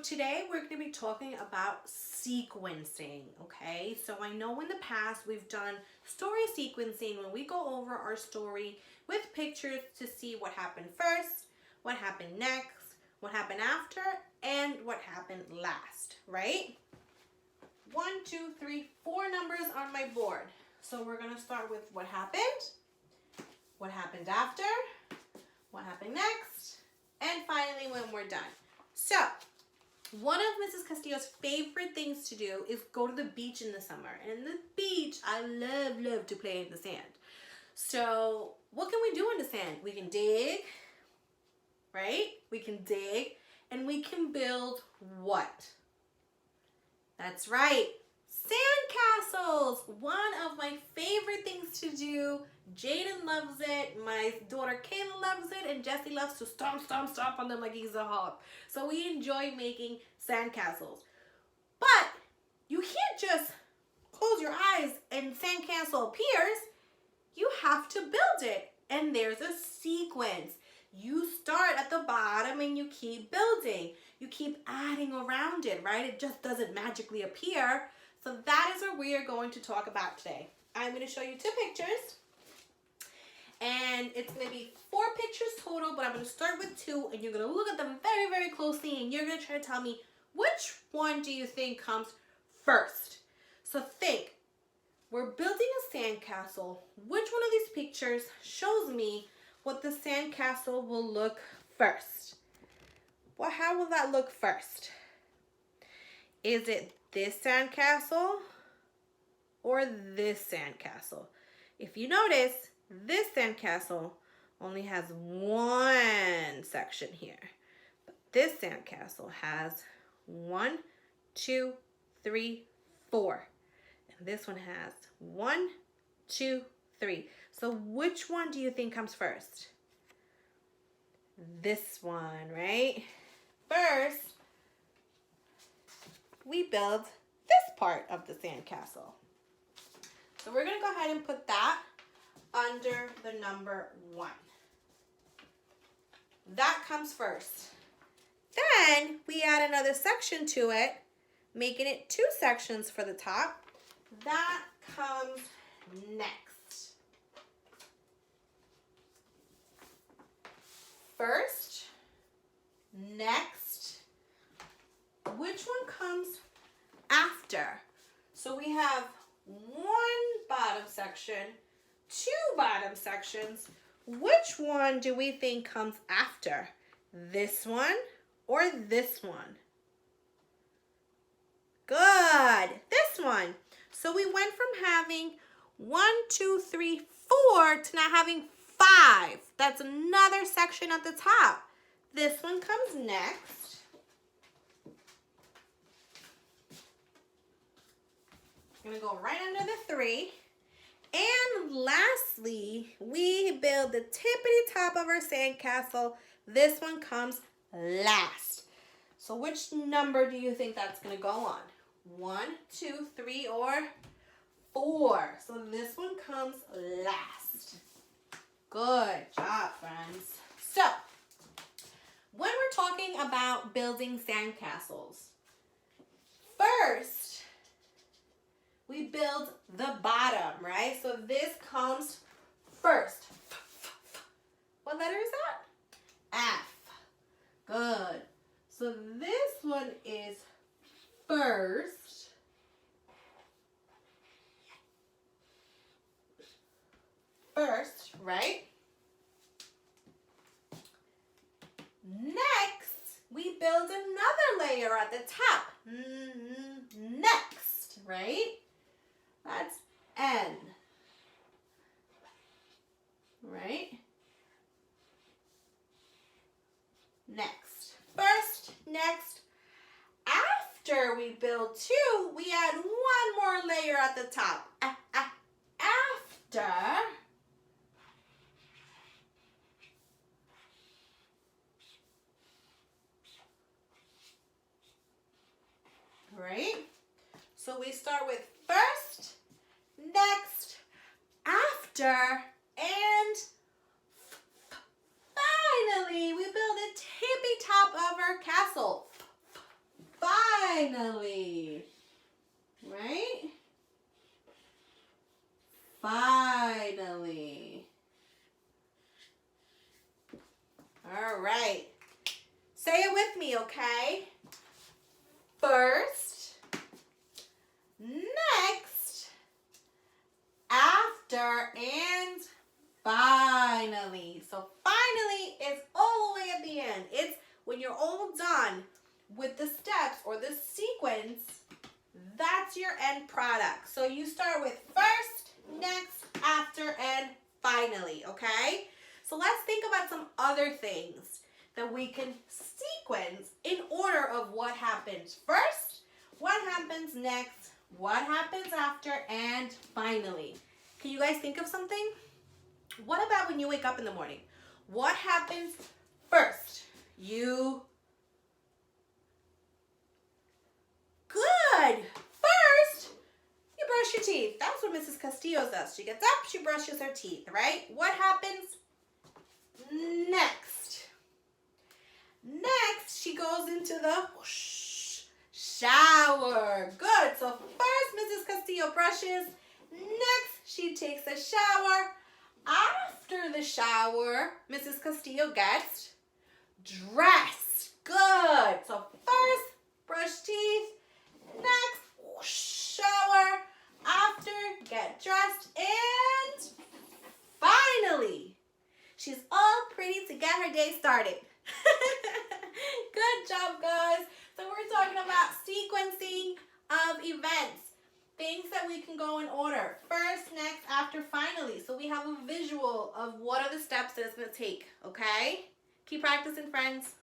today we're going to be talking about sequencing, okay? So I know in the past we've done story sequencing when we go over our story with pictures to see what happened first, what happened next, what happened after, and what happened last, right? 1, 2, 3, 4 numbers on my board. So we're going to start with what happened after, what happened next, and finally when we're done. So, one of Mrs. Castillo's favorite things to do is go to the beach in the summer. And in the beach, I love to play in the sand. So, what can we do in the sand? We can dig, right? We can dig, and we can build what? That's right, sandcastles. One of my favorite things to do. Jaden loves it, my daughter Kayla loves it, and Jesse loves to stomp on them like he's a hog. So we enjoy making sandcastles. But you can't just close your eyes and sandcastle appears. You have to build it, and there's a sequence. You start at the bottom and you keep building. You keep adding around it, right? It just doesn't magically appear. So that is what we are going to talk about today. I'm going to show you 2 pictures. And it's going to be 4 pictures total, but I'm going to start with 2, and you're going to look at them very closely, and you're going to try to tell me which one do you think comes first. So think, we're building a sandcastle. Which one of these pictures shows me what the sandcastle will look first? Well, how will that look first? Is it this sandcastle or this sandcastle? If you notice, this sandcastle only has 1 section here. But this sandcastle has 1, 2, 3, 4. And this one has 1, 2, 3. So which one do you think comes first? This one, right? First, we build this part of the sandcastle. So we're going to go ahead and put that under the number 1. That comes first. Then we add another section to it, making it 2 sections for the top. That comes next. First, next. Which one comes after? So we have 1 bottom section, 2 bottom sections. Which one do we think comes after? This one or this one? Good, this one. So we went from having 1, 2, 3, 4 to now having 5. That's another section at the top. This one comes next. I'm going to go right under the 3. And lastly, we build the tippity top of our sandcastle. This one comes last. So which number do you think that's going to go on? 1, 2, 3, or 4. So this one comes last. Good job, friends. So, when we're talking about building sandcastles, first, we build the bottom, right? So this comes first. What letter is that? F. Good. So this one is first. First, right? Next, we build another layer at the top. Next, right? That's N. Right? Next. First, next. After we build 2, we add 1 more layer at the top. After. Right? So we start with first, next, after, and finally we build a tippy top of our castle. finally. Right? Finally. All right. Say it with me, okay? First, next, after, and finally. So finally is all the way at the end. It's when you're all done with the steps or the sequence, that's your end product. So you start with first, next, after, and finally, okay? So let's think about some other things that we can sequence in order of what happens first, what happens next, what happens after, and finally. Can you guys think of something? What about when you wake up in the morning? What happens first? Good. First, you brush your teeth. That's what Mrs. Castillo does. She gets up, she brushes her teeth, right? What happens next? Next, she goes into the shower. Good. So first, Mrs. Castillo brushes. Next, she takes a shower. After the shower, Mrs. Castillo gets dressed. Good. So first, brush teeth. Next, shower. After, get dressed. And finally, she's all pretty to get her day started. Good job, guys. So we're talking about sequencing of events. Things that we can go in order. First, next, after, finally. So we have a visual of what are the steps that it's going to take, okay? Keep practicing, friends.